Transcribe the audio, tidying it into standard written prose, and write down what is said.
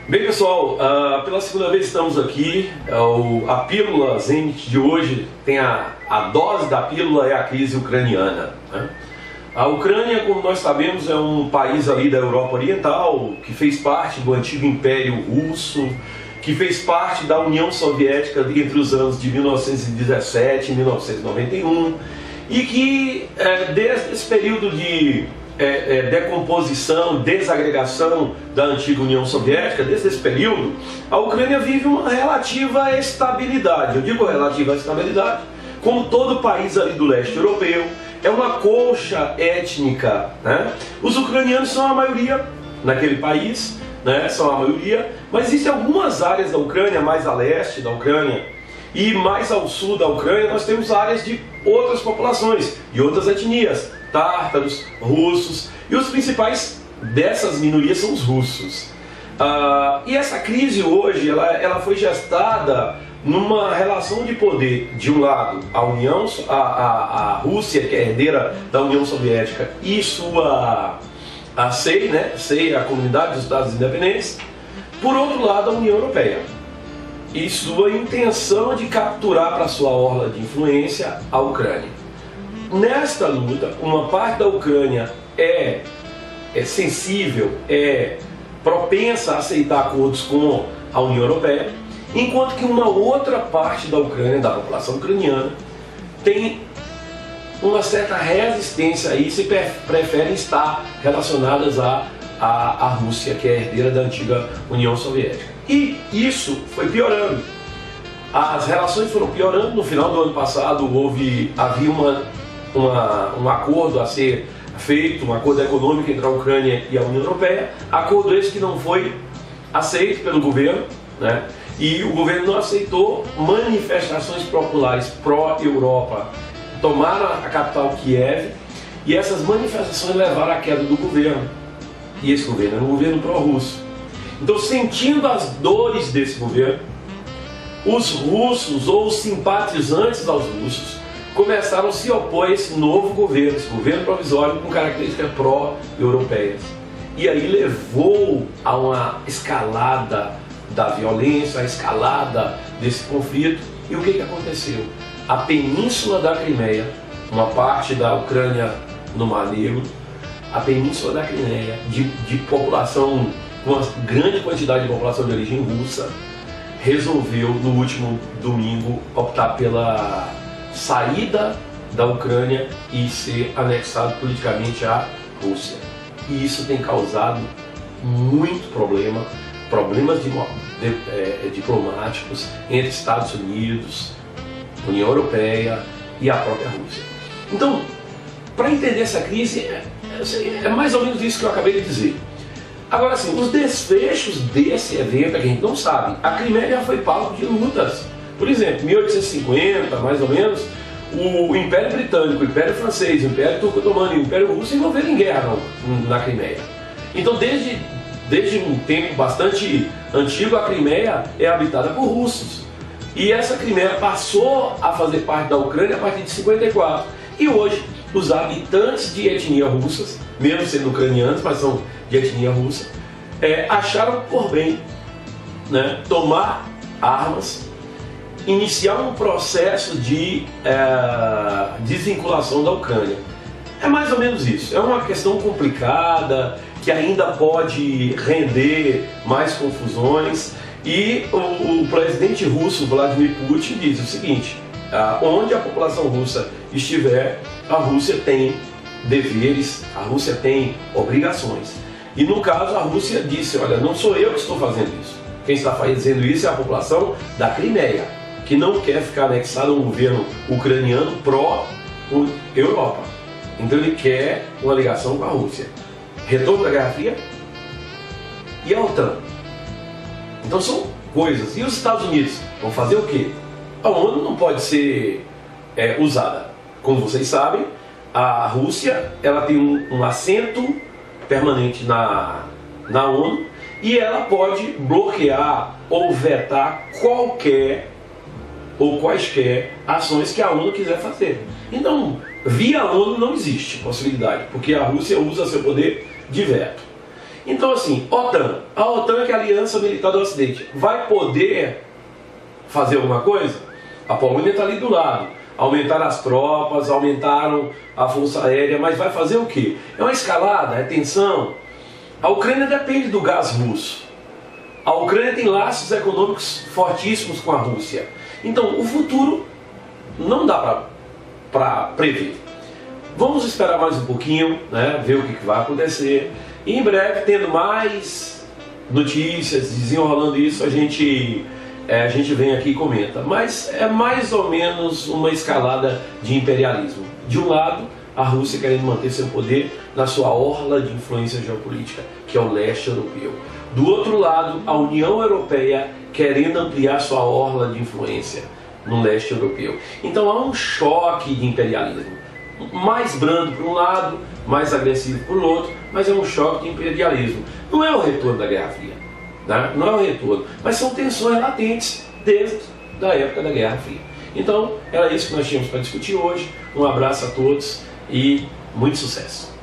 Bem, pessoal, pela segunda vez estamos aqui. A pílula Zenit de hoje tem a dose da pílula é a crise ucraniana, né? A Ucrânia, como nós sabemos, é um país ali da Europa Oriental que fez parte do antigo Império Russo, que fez parte da União Soviética entre os anos de 1917 e 1991 e que desde esse período de decomposição, desagregação da antiga União Soviética, desde esse período, a Ucrânia vive uma relativa estabilidade. Eu digo relativa estabilidade, como todo país ali do leste europeu, é uma colcha étnica, né? Os ucranianos são a maioria naquele país, né? São a maioria, mas existem algumas áreas da Ucrânia, mais a leste da Ucrânia e mais ao sul da Ucrânia, nós temos áreas de outras populações, de outras etnias, tártaros, russos, e os principais dessas minorias são os russos. E essa crise hoje, ela foi gestada numa relação de poder, de um lado, a Rússia, que é herdeira da União Soviética, e a CEI, né? CEI, a Comunidade dos Estados Independentes, por outro lado, a União Europeia, e sua intenção de capturar para sua orla de influência a Ucrânia. Nesta luta, uma parte da Ucrânia é sensível, é propensa a aceitar acordos com a União Europeia, enquanto que uma outra parte da Ucrânia, da população ucraniana, tem uma certa resistência a isso e preferem estar relacionadas à Rússia, que é herdeira da antiga União Soviética. E isso foi piorando. As relações foram piorando. No final do ano passado havia um acordo a ser feito, um acordo econômico entre a Ucrânia e a União Europeia, acordo esse que não foi aceito pelo governo, né? E o governo não aceitou. Manifestações populares pró-Europa tomaram a capital Kiev, e essas manifestações levaram à queda do governo, e esse governo era um governo pró-russo. Então, sentindo as dores desse governo, os russos ou os simpatizantes aos russos começaram a se opor a esse novo governo, esse governo provisório com características pró-europeias. E aí levou a uma escalada da violência, a escalada desse conflito. E o que aconteceu? A península da Crimeia, uma parte da Ucrânia no Mar Negro, a península da Crimeia, de população, com uma grande quantidade de população de origem russa, resolveu no último domingo optar pela saída da Ucrânia e ser anexado politicamente à Rússia. E isso tem causado muito problemas diplomáticos entre Estados Unidos, União Europeia e a própria Rússia. Então, para entender essa crise, é mais ou menos isso que eu acabei de dizer. Agora sim, os desfechos desse evento a gente não sabe. A Crimeia já foi palco de lutas. Por exemplo, em 1850, mais ou menos, o Império Britânico, o Império Francês, o Império Turco-Otomano e o Império Russo envolveram em guerra na Crimeia. Então, desde um tempo bastante antigo, a Crimeia é habitada por russos. E essa Crimeia passou a fazer parte da Ucrânia a partir de 54. E hoje, os habitantes de etnia russas, mesmo sendo ucranianos, mas são de etnia russa, acharam por bem, né, tomar armas, iniciar um processo de desvinculação da Ucrânia. É mais ou menos isso. É uma questão complicada, que ainda pode render mais confusões. E o presidente russo, Vladimir Putin, diz o seguinte: onde a população russa estiver, a Rússia tem deveres, a Rússia tem obrigações. E no caso, a Rússia disse: olha, não sou eu que estou fazendo isso. Quem está fazendo isso é a população da Crimeia, que não quer ficar anexada a um governo ucraniano pró-Europa. Então ele quer uma ligação com a Rússia. Retorno da Guerra Fria e a OTAN. Então são coisas. E os Estados Unidos vão fazer o quê? A ONU não pode ser usada. Como vocês sabem, a Rússia ela tem um assento permanente na ONU, e ela pode bloquear ou vetar qualquer ou quaisquer ações que a ONU quiser fazer. Então, via ONU não existe possibilidade, porque a Rússia usa seu poder de veto. Então assim, a OTAN que é a Aliança Militar do Ocidente, vai poder fazer alguma coisa? A Polônia está ali do lado, aumentaram as tropas, aumentaram a força aérea, mas vai fazer o quê? É uma escalada, é tensão. A Ucrânia depende do gás russo. A Ucrânia tem laços econômicos fortíssimos com a Rússia. Então o futuro não dá para prever. Vamos esperar mais um pouquinho, né, ver o que vai acontecer. E em breve, tendo mais notícias, desenrolando isso, a gente vem aqui e comenta. Mas é mais ou menos uma escalada de imperialismo. De um lado, a Rússia querendo manter seu poder na sua orla de influência geopolítica, que é o leste europeu. Do outro lado, a União Europeia querendo ampliar sua orla de influência no leste europeu. Então há um choque de imperialismo. Mais brando por um lado, mais agressivo por outro, mas é um choque de imperialismo. Não é o retorno da Guerra Fria, né? Não é o retorno, mas são tensões latentes desde a época da Guerra Fria. Então, era isso que nós tínhamos para discutir hoje. Um abraço a todos e muito sucesso!